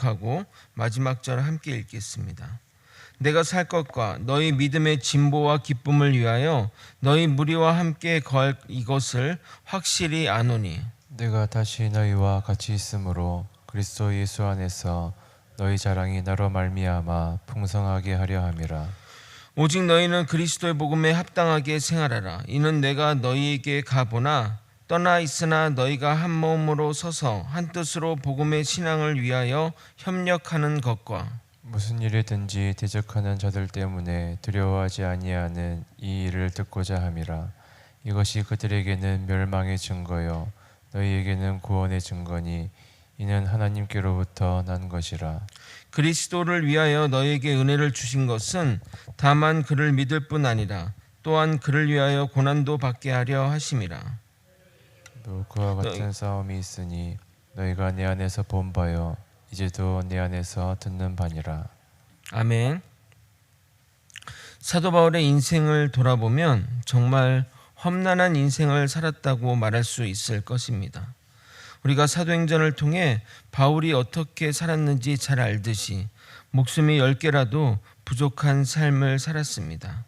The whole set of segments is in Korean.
하고 마지막 절 함께 읽겠습니다. 내가 살 것과 너희 믿음의 진보와 기쁨을 위하여 너희 무리와 함께 거할 이것을 확실히 아노니 내가 다시 너희와 같이 있으므로 그리스도 예수 안에서 너희 자랑이 나로 말미암아 풍성하게 하려 함이라. 오직 너희는 그리스도의 복음에 합당하게 생활하라. 이는 내가 너희에게 가보나 떠나 있으나 너희가 한 마음으로 서서 한 뜻으로 복음의 신앙을 위하여 협력하는 것과 무슨 일이든지 대적하는 자들 때문에 두려워하지 아니하는 이 일을 듣고자 함이라. 이것이 그들에게는 멸망의 증거요 너희에게는 구원의 증거니 이는 하나님께로부터 난 것이라. 그리스도를 위하여 너희에게 은혜를 주신 것은 다만 그를 믿을 뿐 아니라 또한 그를 위하여 고난도 받게 하려 하심이라. 또 그와 같은 싸움이 있으니 너희가 내 안에서 본 바요 이제도 내 안에서 듣는 바니라. 아멘. 사도 바울의 인생을 돌아보면 정말 험난한 인생을 살았다고 말할 수 있을 것입니다. 우리가 사도행전을 통해 바울이 어떻게 살았는지 잘 알듯이 목숨이 10개라도 부족한 삶을 살았습니다.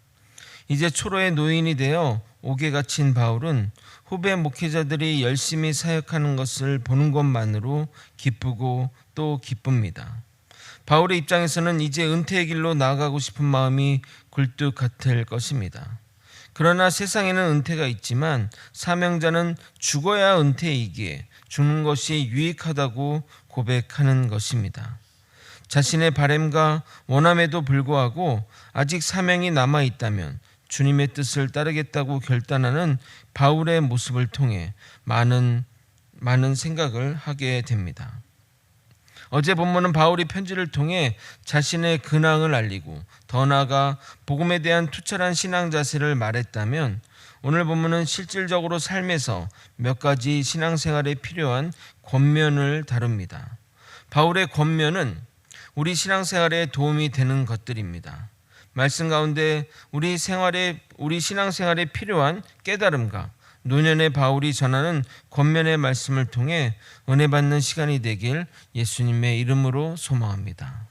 이제 초로의 노인이 되어 옥에 갇힌 바울은 후배 목회자들이 열심히 사역하는 것을 보는 것만으로 기쁘고 또 기쁩니다. 바울의 입장에서는 이제 은퇴의 길로 나아가고 싶은 마음이 굴뚝 같을 것입니다. 그러나 세상에는 은퇴가 있지만 사명자는 죽어야 은퇴이기에 죽는 것이 유익하다고 고백하는 것입니다. 자신의 바램과 원함에도 불구하고 아직 사명이 남아있다면 주님의 뜻을 따르겠다고 결단하는 바울의 모습을 통해 많은 생각을 하게 됩니다. 어제 본문은 바울이 편지를 통해 자신의 근황을 알리고 더 나아가 복음에 대한 투철한 신앙 자세를 말했다면 오늘 본문은 실질적으로 삶에서 몇 가지 신앙생활에 필요한 권면을 다룹니다. 바울의 권면은 우리 신앙생활에 도움이 되는 것들입니다. 말씀 가운데 우리 신앙생활에 필요한 깨달음과 노년의 바울이 전하는 권면의 말씀을 통해 은혜 받는 시간이 되길 예수님의 이름으로 소망합니다.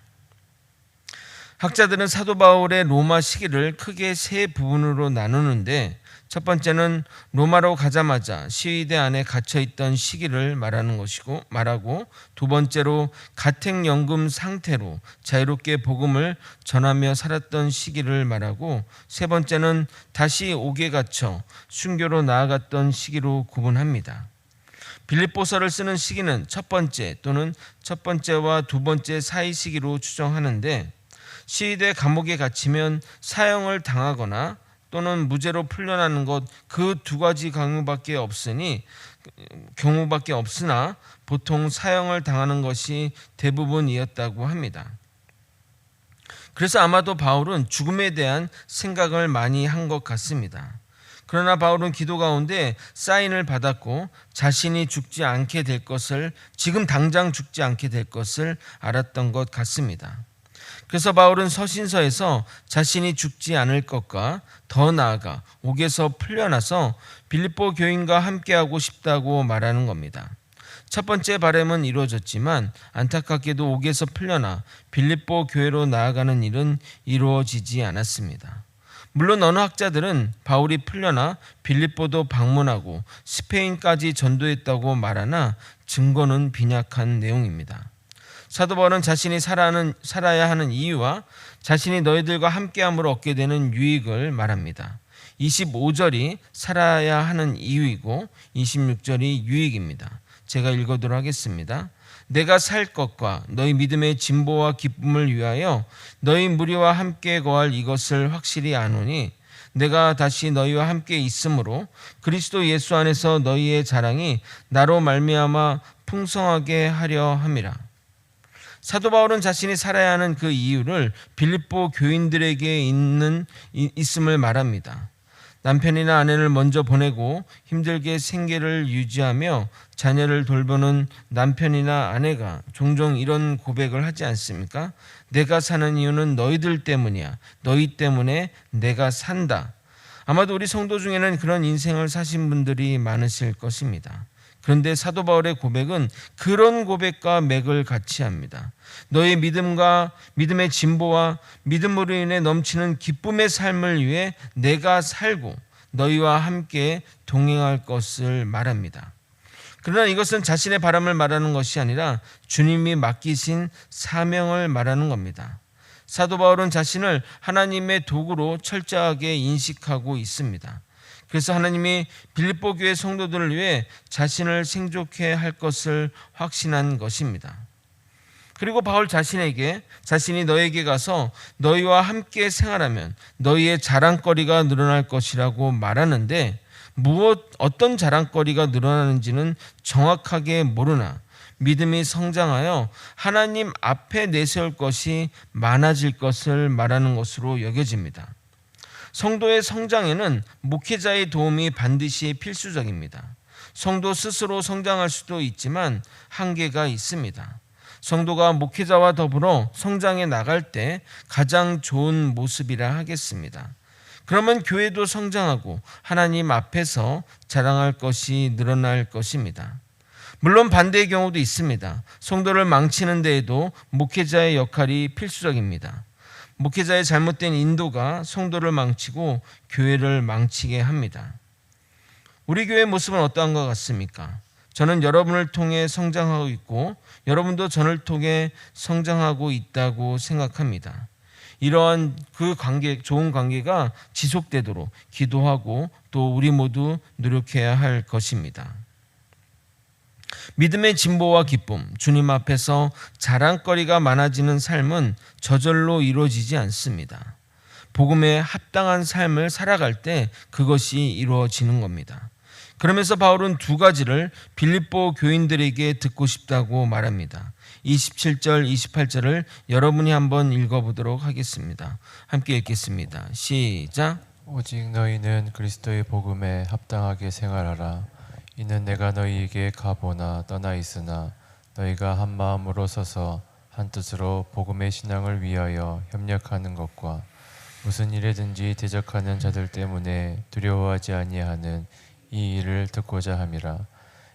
학자들은 사도 바울의 로마 시기를 크게 세 부분으로 나누는데 첫 번째는 로마로 가자마자 시위대 안에 갇혀있던 시기를 말하고 두 번째로 가택연금 상태로 자유롭게 복음을 전하며 살았던 시기를 말하고 세 번째는 다시 옥에 갇혀 순교로 나아갔던 시기로 구분합니다. 빌립보서를 쓰는 시기는 첫 번째 또는 첫 번째와 두 번째 사이 시기로 추정하는데 시위대 감옥에 갇히면 사형을 당하거나 또는 무죄로 풀려나는 것 그 두 가지 경우밖에 없으나 보통 사형을 당하는 것이 대부분이었다고 합니다. 그래서 아마도 바울은 죽음에 대한 생각을 많이 한 것 같습니다. 그러나 바울은 기도 가운데 사인을 받았고 자신이 지금 당장 죽지 않게 될 것을 알았던 것 같습니다. 그래서 바울은 서신서에서 자신이 죽지 않을 것과 더 나아가 옥에서 풀려나서 빌립보 교인과 함께하고 싶다고 말하는 겁니다. 첫 번째 바람은 이루어졌지만 안타깝게도 옥에서 풀려나 빌립보 교회로 나아가는 일은 이루어지지 않았습니다. 물론 어느 학자들은 바울이 풀려나 빌립보도 방문하고 스페인까지 전도했다고 말하나 증거는 빈약한 내용입니다. 사도 바울은 자신이 살아야 하는 이유와 자신이 너희들과 함께함으로 얻게 되는 유익을 말합니다. 25절이 살아야 하는 이유이고 26절이 유익입니다. 제가 읽어도록 하겠습니다. 내가 살 것과 너희 믿음의 진보와 기쁨을 위하여 너희 무리와 함께 거할 이것을 확실히 아노니 내가 다시 너희와 함께 있으므로 그리스도 예수 안에서 너희의 자랑이 나로 말미암아 풍성하게 하려 함이라. 사도 바울은 자신이 살아야 하는 그 이유를 빌립보 교인들에게 있음을 말합니다. 남편이나 아내를 먼저 보내고 힘들게 생계를 유지하며 자녀를 돌보는 남편이나 아내가 종종 이런 고백을 하지 않습니까? 내가 사는 이유는 너희들 때문이야. 너희 때문에 내가 산다. 아마도 우리 성도 중에는 그런 인생을 사신 분들이 많으실 것입니다. 그런데 사도 바울의 고백은 그런 고백과 맥을 같이 합니다. 너의 믿음의 진보와 믿음으로 인해 넘치는 기쁨의 삶을 위해 내가 살고 너희와 함께 동행할 것을 말합니다. 그러나 이것은 자신의 바람을 말하는 것이 아니라 주님이 맡기신 사명을 말하는 겁니다. 사도 바울은 자신을 하나님의 도구로 철저하게 인식하고 있습니다. 그래서 하나님이 빌립보 교회 성도들을 위해 자신을 생존케 할 것을 확신한 것입니다. 그리고 바울 자신에게 자신이 너에게 가서 너희와 함께 생활하면 너희의 자랑거리가 늘어날 것이라고 말하는데 어떤 자랑거리가 늘어나는지는 정확하게 모르나 믿음이 성장하여 하나님 앞에 내세울 것이 많아질 것을 말하는 것으로 여겨집니다. 성도의 성장에는 목회자의 도움이 반드시 필수적입니다. 성도 스스로 성장할 수도 있지만 한계가 있습니다. 성도가 목회자와 더불어 성장해 나갈 때 가장 좋은 모습이라 하겠습니다. 그러면 교회도 성장하고 하나님 앞에서 자랑할 것이 늘어날 것입니다. 물론 반대의 경우도 있습니다. 성도를 망치는 데에도 목회자의 역할이 필수적입니다. 목회자의 잘못된 인도가 성도를 망치고 교회를 망치게 합니다. 우리 교회의 모습은 어떠한 것 같습니까? 저는 여러분을 통해 성장하고 있고 여러분도 저를 통해 성장하고 있다고 생각합니다. 이러한 좋은 관계가 지속되도록 기도하고 또 우리 모두 노력해야 할 것입니다. 믿음의 진보와 기쁨, 주님 앞에서 자랑거리가 많아지는 삶은 저절로 이루어지지 않습니다. 복음에 합당한 삶을 살아갈 때 그것이 이루어지는 겁니다. 그러면서 바울은 두 가지를 빌립보 교인들에게 듣고 싶다고 말합니다. 27절, 28절을 여러분이 한번 읽어보도록 하겠습니다. 함께 읽겠습니다. 시작. 오직 너희는 그리스도의 복음에 합당하게 생활하라. 이는 내가 너희에게 가보나 떠나 있으나 너희가 한 마음으로 서서 한 뜻으로 복음의 신앙을 위하여 협력하는 것과 무슨 일에든지 대적하는 자들 때문에 두려워하지 아니하는 이 일을 듣고자 함이라.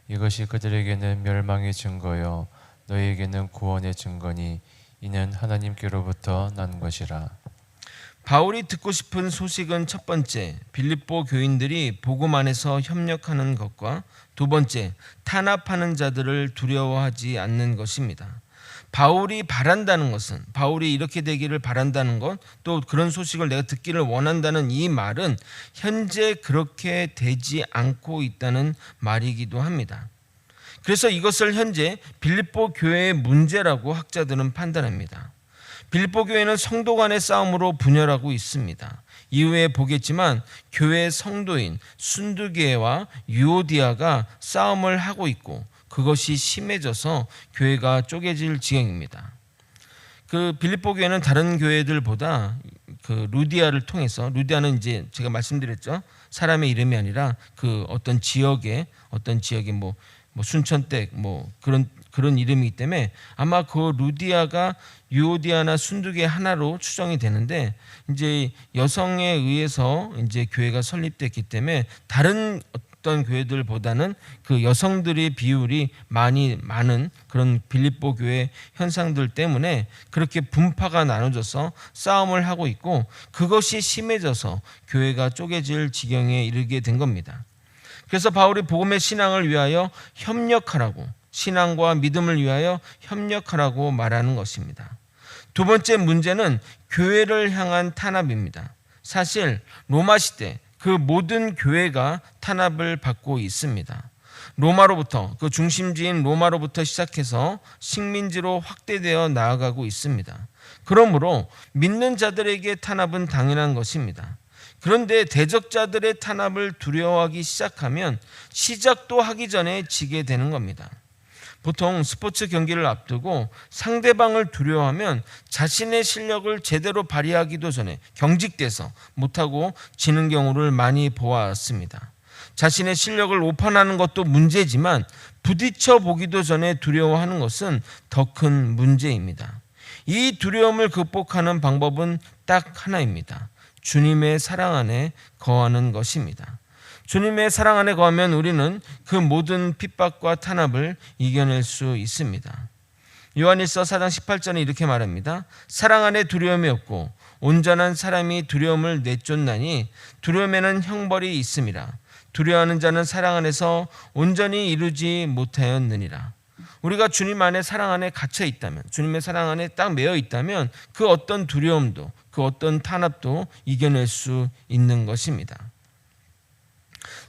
이것이 그들에게는 멸망의 증거요 너희에게는 구원의 증거니 이는 하나님께로부터 난 것이라. 바울이 듣고 싶은 소식은 첫 번째, 빌립보 교인들이 복음 안에서 협력하는 것과 두 번째, 탄압하는 자들을 두려워하지 않는 것입니다. 바울이 바란다는 것은, 바울이 이렇게 되기를 바란다는 것, 또 그런 소식을 내가 듣기를 원한다는 이 말은 현재 그렇게 되지 않고 있다는 말이기도 합니다. 그래서 이것을 현재 빌립보 교회의 문제라고 학자들은 판단합니다. 빌립보 교회는 성도 간의 싸움으로 분열하고 있습니다. 이후에 보겠지만 교회 성도인 순두계와 유오디아가 싸움을 하고 있고 그것이 심해져서 교회가 쪼개질 지경입니다. 그 빌립보 교회는 다른 교회들보다 그 루디아를 통해서, 루디아는 이제 제가 말씀드렸죠, 사람의 이름이 아니라 그 어떤 지역의 뭐 순천댁 뭐 그런 이름이기 때문에 아마 그 루디아가 유오디아나 순두계 하나로 추정이 되는데, 이제 여성에 의해서 이제 교회가 설립됐기 때문에 다른 어떤 교회들보다는 그 여성들의 비율이 많은 그런 빌립보 교회 현상들 때문에 그렇게 분파가 나눠져서 싸움을 하고 있고, 그것이 심해져서 교회가 쪼개질 지경에 이르게 된 겁니다. 그래서 바울이 복음의 신앙을 위하여 협력하라고, 신앙과 믿음을 위하여 협력하라고 말하는 것입니다. 두 번째 문제는 교회를 향한 탄압입니다. 사실 로마 시대 그 모든 교회가 탄압을 받고 있습니다. 로마로부터, 그 중심지인 로마로부터 시작해서 식민지로 확대되어 나아가고 있습니다. 그러므로 믿는 자들에게 탄압은 당연한 것입니다. 그런데 대적자들의 탄압을 두려워하기 시작하면 시작도 하기 전에 지게 되는 겁니다. 보통 스포츠 경기를 앞두고 상대방을 두려워하면 자신의 실력을 제대로 발휘하기도 전에 경직돼서 못하고 지는 경우를 많이 보았습니다. 자신의 실력을 오판하는 것도 문제지만 부딪혀 보기도 전에 두려워하는 것은 더 큰 문제입니다. 이 두려움을 극복하는 방법은 딱 하나입니다. 주님의 사랑 안에 거하는 것입니다. 주님의 사랑 안에 거하면 우리는 그 모든 핍박과 탄압을 이겨낼 수 있습니다. 요한일서 4장 18절에 이렇게 말합니다. 사랑 안에 두려움이 없고 온전한 사람이 두려움을 내쫓나니 두려움에는 형벌이 있음이라. 두려워하는 자는 사랑 안에서 온전히 이루지 못하였느니라. 우리가 주님 안에 사랑 안에 갇혀 있다면, 주님의 사랑 안에 딱 매여 있다면 그 어떤 두려움도, 그 어떤 탄압도 이겨낼 수 있는 것입니다.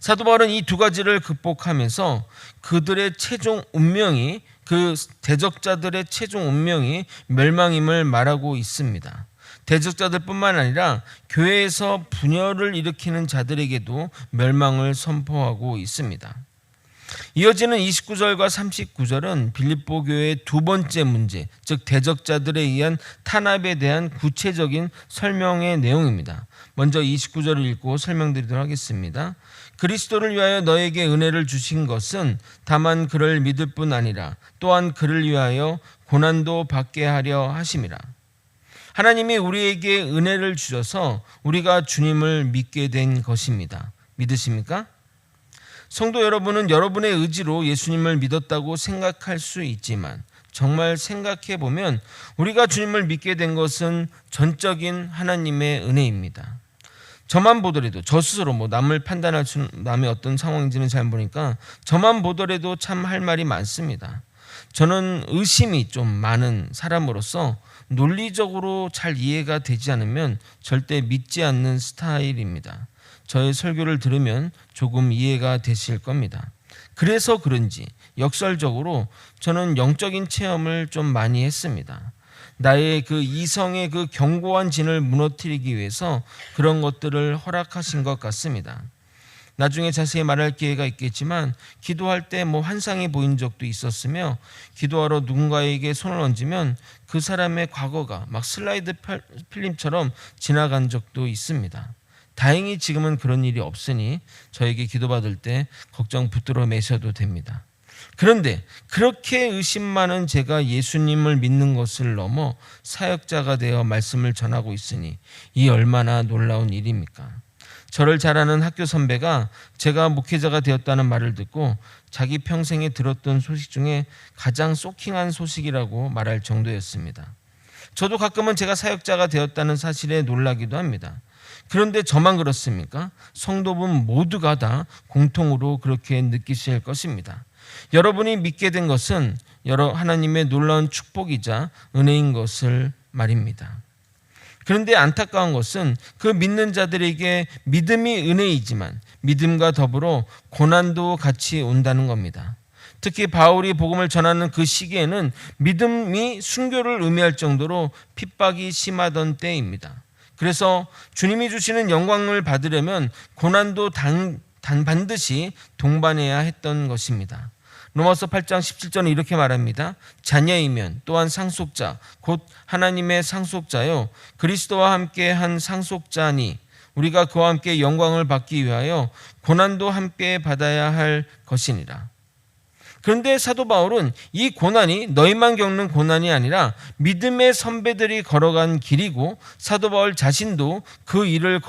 사도 바울은 이 두 가지를 극복하면서 그들의 최종 운명이, 그 대적자들의 최종 운명이 멸망임을 말하고 있습니다. 대적자들뿐만 아니라 교회에서 분열을 일으키는 자들에게도 멸망을 선포하고 있습니다. 이어지는 29절과 39절은 빌립보 교회의 두 번째 문제, 즉 대적자들에 의한 탄압에 대한 구체적인 설명의 내용입니다. 먼저 29절을 읽고 설명드리도록 하겠습니다. 그리스도를 위하여 너에게 은혜를 주신 것은 다만 그를 믿을 뿐 아니라 또한 그를 위하여 고난도 받게 하려 하심이라. 하나님이 우리에게 은혜를 주셔서 우리가 주님을 믿게 된 것입니다. 믿으십니까? 성도 여러분은 여러분의 의지로 예수님을 믿었다고 생각할 수 있지만 정말 생각해 보면 우리가 주님을 믿게 된 것은 전적인 하나님의 은혜입니다. 저만 보더라도, 저 스스로 남을 판단할 수, 남의 어떤 상황인지는 잘 모르니까 저만 보더라도 참 할 말이 많습니다. 저는 의심이 좀 많은 사람으로서 논리적으로 잘 이해가 되지 않으면 절대 믿지 않는 스타일입니다. 저의 설교를 들으면 조금 이해가 되실 겁니다. 그래서 그런지 역설적으로 저는 영적인 체험을 좀 많이 했습니다. 나의 그 이성의 그 견고한 진을 무너뜨리기 위해서 그런 것들을 허락하신 것 같습니다. 나중에 자세히 말할 기회가 있겠지만 기도할 때 환상이 보인 적도 있었으며 기도하러 누군가에게 손을 얹으면 그 사람의 과거가 막 슬라이드 필름처럼 지나간 적도 있습니다. 다행히 지금은 그런 일이 없으니 저에게 기도받을 때 걱정 붙들어 매셔도 됩니다. 그런데 그렇게 의심 많은 제가 예수님을 믿는 것을 넘어 사역자가 되어 말씀을 전하고 있으니 이 얼마나 놀라운 일입니까? 저를 잘 아는 학교 선배가 제가 목회자가 되었다는 말을 듣고 자기 평생에 들었던 소식 중에 가장 쇼킹한 소식이라고 말할 정도였습니다. 저도 가끔은 제가 사역자가 되었다는 사실에 놀라기도 합니다. 그런데 저만 그렇습니까? 성도분 모두가 다 공통으로 그렇게 느끼실 것입니다. 여러분이 믿게 된 것은 하나님의 놀라운 축복이자 은혜인 것을 말입니다. 그런데 안타까운 것은 그 믿는 자들에게 믿음이 은혜이지만 믿음과 더불어 고난도 같이 온다는 겁니다. 특히 바울이 복음을 전하는 그 시기에는 믿음이 순교를 의미할 정도로 핍박이 심하던 때입니다. 그래서 주님이 주시는 영광을 받으려면 고난도 반드시 동반해야 했던 것입니다. 로마서 8장 17절은 이렇게 말합니다. 자녀이면 또한 상속자 곧 하나님의 상속자요 그리스도와 함께 한 상속자니 우리가 그와 함께 영광을 받기 위하여 고난도 함께 받아야 할 것이니라. 그런데 사도 바울은 이 고난이 너희만 겪는 고난이 아니라 믿음의 선배들이 걸어간 길이고 사도 바울 자신도 그 길을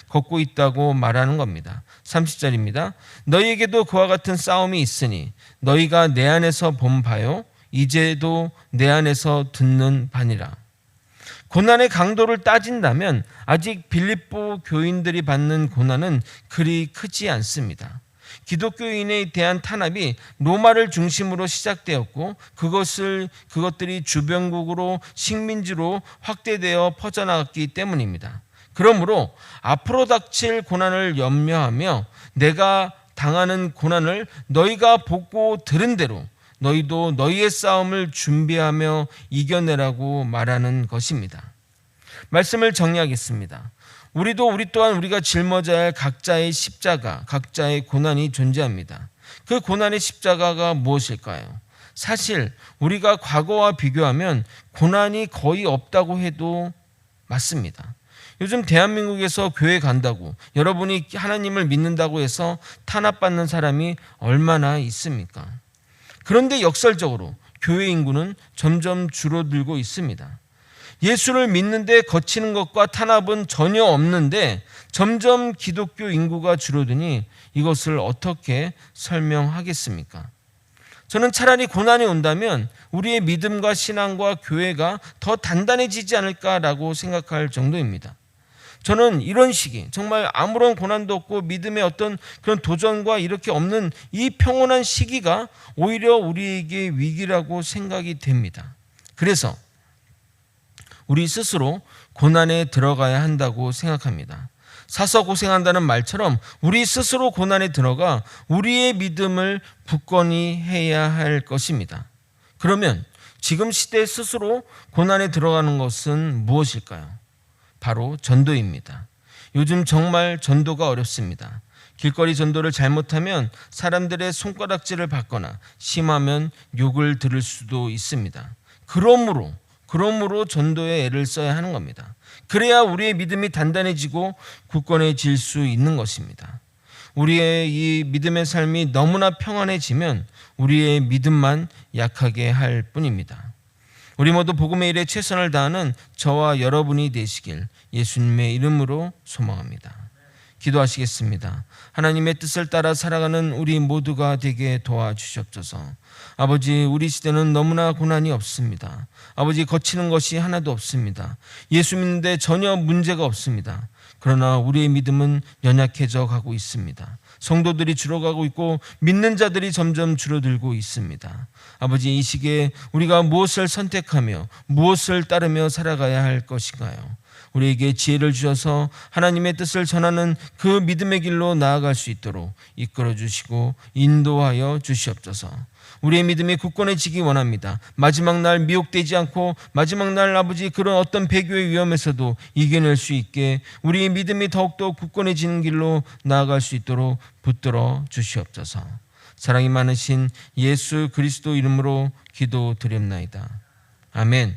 걷고 있다고 말하는 겁니다. 30절입니다. 너희에게도 그와 같은 싸움이 있으니 너희가 내 안에서 본 바요 이제도 내 안에서 듣는 바니라. 고난의 강도를 따진다면 아직 빌립보 교인들이 받는 고난은 그리 크지 않습니다. 기독교인에 대한 탄압이 로마를 중심으로 시작되었고 그것들이 주변국으로 식민지로 확대되어 퍼져나갔기 때문입니다. 그러므로 앞으로 닥칠 고난을 염려하며 내가 당하는 고난을 너희가 보고 들은 대로 너희도 너희의 싸움을 준비하며 이겨내라고 말하는 것입니다. 말씀을 정리하겠습니다. 우리 또한 우리가 짊어져야 할 각자의 십자가, 각자의 고난이 존재합니다. 그 고난의 십자가가 무엇일까요? 사실 우리가 과거와 비교하면 고난이 거의 없다고 해도 맞습니다. 요즘 대한민국에서 교회 간다고 여러분이 하나님을 믿는다고 해서 탄압받는 사람이 얼마나 있습니까? 그런데 역설적으로 교회 인구는 점점 줄어들고 있습니다. 예수를 믿는데 거치는 것과 탄압은 전혀 없는데 점점 기독교 인구가 줄어드니 이것을 어떻게 설명하겠습니까? 저는 차라리 고난이 온다면 우리의 믿음과 신앙과 교회가 더 단단해지지 않을까라고 생각할 정도입니다. 저는 이런 시기, 정말 아무런 고난도 없고 믿음의 어떤 그런 도전과 이렇게 없는 이 평온한 시기가 오히려 우리에게 위기라고 생각이 됩니다. 그래서 우리 스스로 고난에 들어가야 한다고 생각합니다. 사서 고생한다는 말처럼 우리 스스로 고난에 들어가 우리의 믿음을 굳건히 해야 할 것입니다. 그러면 지금 시대 스스로 고난에 들어가는 것은 무엇일까요? 바로 전도입니다. 요즘 정말 전도가 어렵습니다. 길거리 전도를 잘못하면 사람들의 손가락질을 받거나 심하면 욕을 들을 수도 있습니다. 그러므로 전도에 애를 써야 하는 겁니다. 그래야 우리의 믿음이 단단해지고 굳건해질 수 있는 것입니다. 우리의 이 믿음의 삶이 너무나 평안해지면 우리의 믿음만 약하게 할 뿐입니다. 우리 모두 복음의 일에 최선을 다하는 저와 여러분이 되시길 예수님의 이름으로 소망합니다. 기도하시겠습니다. 하나님의 뜻을 따라 살아가는 우리 모두가 되게 도와주시옵소서. 아버지, 우리 시대는 너무나 고난이 없습니다. 아버지, 거치는 것이 하나도 없습니다. 예수 믿는데 전혀 문제가 없습니다. 그러나 우리의 믿음은 연약해져 가고 있습니다. 성도들이 줄어가고 있고 믿는 자들이 점점 줄어들고 있습니다. 아버지, 이 시기에 우리가 무엇을 선택하며 무엇을 따르며 살아가야 할 것인가요? 우리에게 지혜를 주셔서 하나님의 뜻을 전하는 그 믿음의 길로 나아갈 수 있도록 이끌어 주시고 인도하여 주시옵소서. 우리의 믿음이 굳건해지기 원합니다. 마지막 날 미혹되지 않고 마지막 날 아버지 그런 어떤 배교의 위험에서도 이겨낼 수 있게 우리의 믿음이 더욱더 굳건해지는 길로 나아갈 수 있도록 붙들어 주시옵소서. 사랑이 많으신 예수 그리스도 이름으로 기도드립나이다. 아멘.